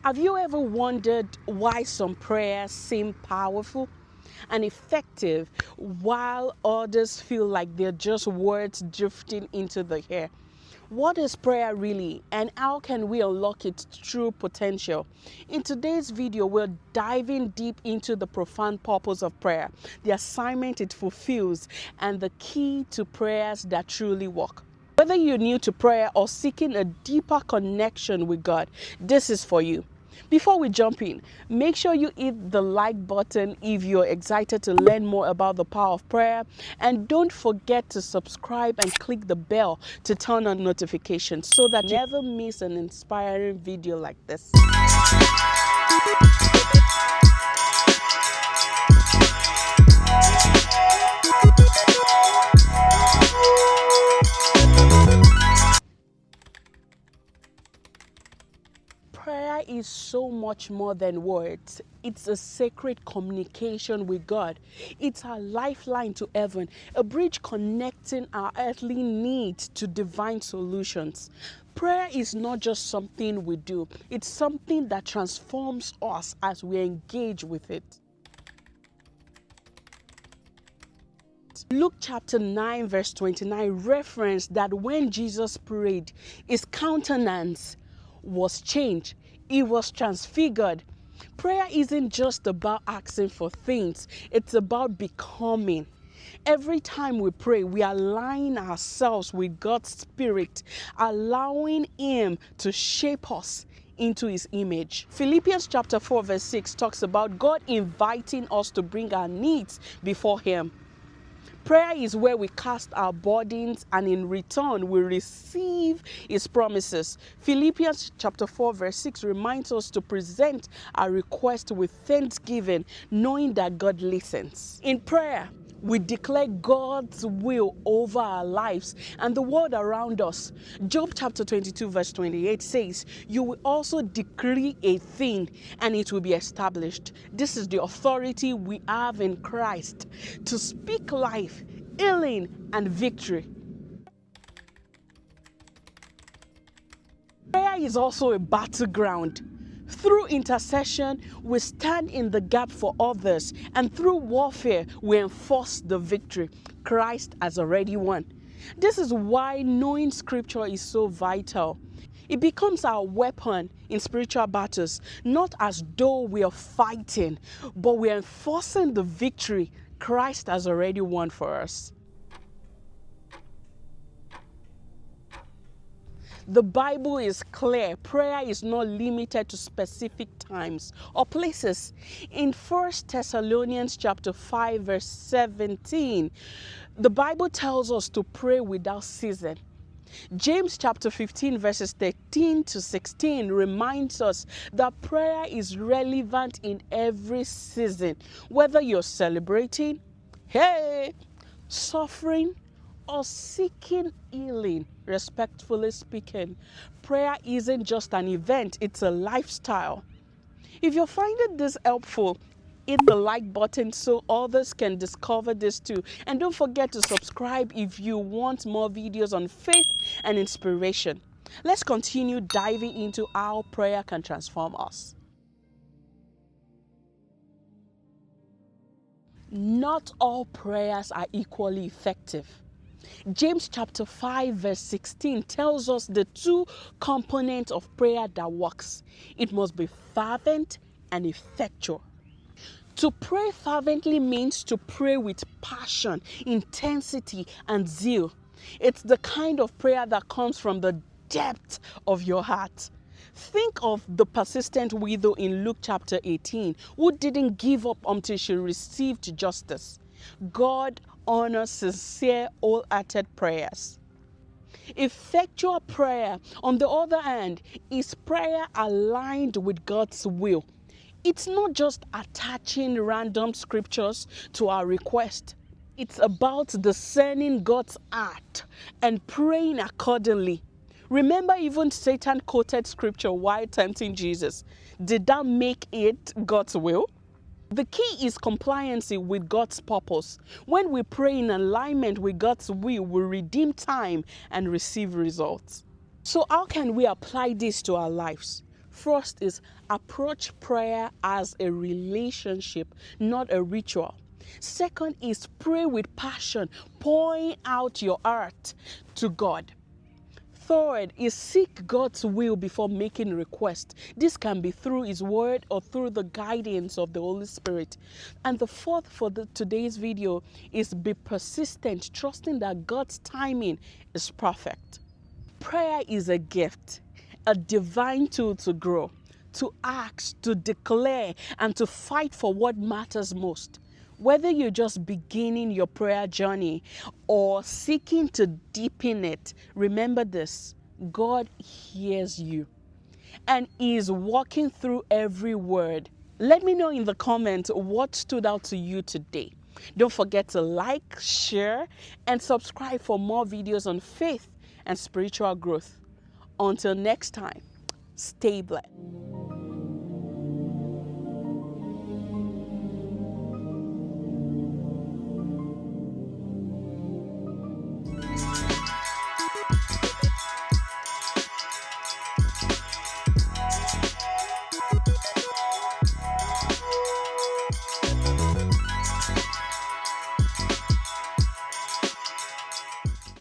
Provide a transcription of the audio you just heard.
Have you ever wondered why some prayers seem powerful and effective while others feel like they're just words drifting into the air? What is prayer really, and how can we unlock its true potential? In today's video, we're diving deep into the profound purpose of prayer, the assignment it fulfills, and the key to prayers that truly work. Whether you're new to prayer or seeking a deeper connection with God, this is for you. Before we jump in, make sure you hit the like button if you're excited to learn more about the power of prayer. And don't forget to subscribe and click the bell to turn on notifications so that you never miss an inspiring video like this. Prayer is so much more than words. It's a sacred communication with God. It's our lifeline to heaven, a bridge connecting our earthly needs to divine solutions. Prayer is not just something we do. It's something that transforms us as we engage with it. Luke chapter 9 verse 29 referenced that when Jesus prayed, his countenance was changed. It was transfigured. Prayer isn't just about asking for things. It's about becoming. Every time we pray, we align ourselves with God's Spirit, allowing Him to shape us into His image. Philippians chapter 4 verse 6 talks about God inviting us to bring our needs before Him. Prayer is where we cast our burdens, and in return we receive His promises. Philippians chapter 4 verse 6 reminds us to present our request with thanksgiving, knowing that God listens. In prayer, we declare God's will over our lives and the world around us. Job chapter 22 verse 28 says, "You will also decree a thing and it will be established." This is the authority we have in Christ to speak life, healing, and victory. Prayer is also a battleground. Through intercession, we stand in the gap for others, and through warfare, we enforce the victory Christ has already won. This is why knowing Scripture is so vital. It becomes our weapon in spiritual battles, not as though we are fighting, but we are enforcing the victory Christ has already won for us. The Bible is clear. Prayer is not limited to specific times or places. In 1 Thessalonians chapter 5 verse 17, the Bible tells us to pray without ceasing. James chapter 15 verses 13 to 16 reminds us that prayer is relevant in every season, whether you're celebrating, suffering, or seeking healing. Respectfully speaking, prayer isn't just an event, it's a lifestyle. If you're finding this helpful, hit the like button so others can discover this too. And don't forget to subscribe if you want more videos on faith and inspiration. Let's continue diving into how prayer can transform us. Not all prayers are equally effective. James chapter 5 verse 16 tells us the two components of prayer that works. It must be fervent and effectual. To pray fervently means to pray with passion, intensity, and zeal. It's the kind of prayer that comes from the depth of your heart. Think of the persistent widow in Luke chapter 18 who didn't give up until she received justice. God honors sincere, wholehearted prayers. Effectual prayer, on the other hand, is prayer aligned with God's will. It's not just attaching random scriptures to our request. It's about discerning God's heart and praying accordingly. Remember, even Satan quoted scripture while tempting Jesus. Did that make it God's will? The key is compliancy with God's purpose. When we pray in alignment with God's will, we redeem time and receive results. So how can we apply this to our lives? First is approach prayer as a relationship, not a ritual. Second is pray with passion, pouring out your heart to God. Third is seek God's will before making requests. This can be through His Word or through the guidance of the Holy Spirit. And the fourth for today's video is be persistent, trusting that God's timing is perfect. Prayer is a gift, a divine tool to grow, to ask, to declare, and to fight for what matters most. Whether you're just beginning your prayer journey or seeking to deepen it, remember this: God hears you and is walking through every word. Let me know in the comments what stood out to you today. Don't forget to like, share, and subscribe for more videos on faith and spiritual growth. Until next time, stay blessed.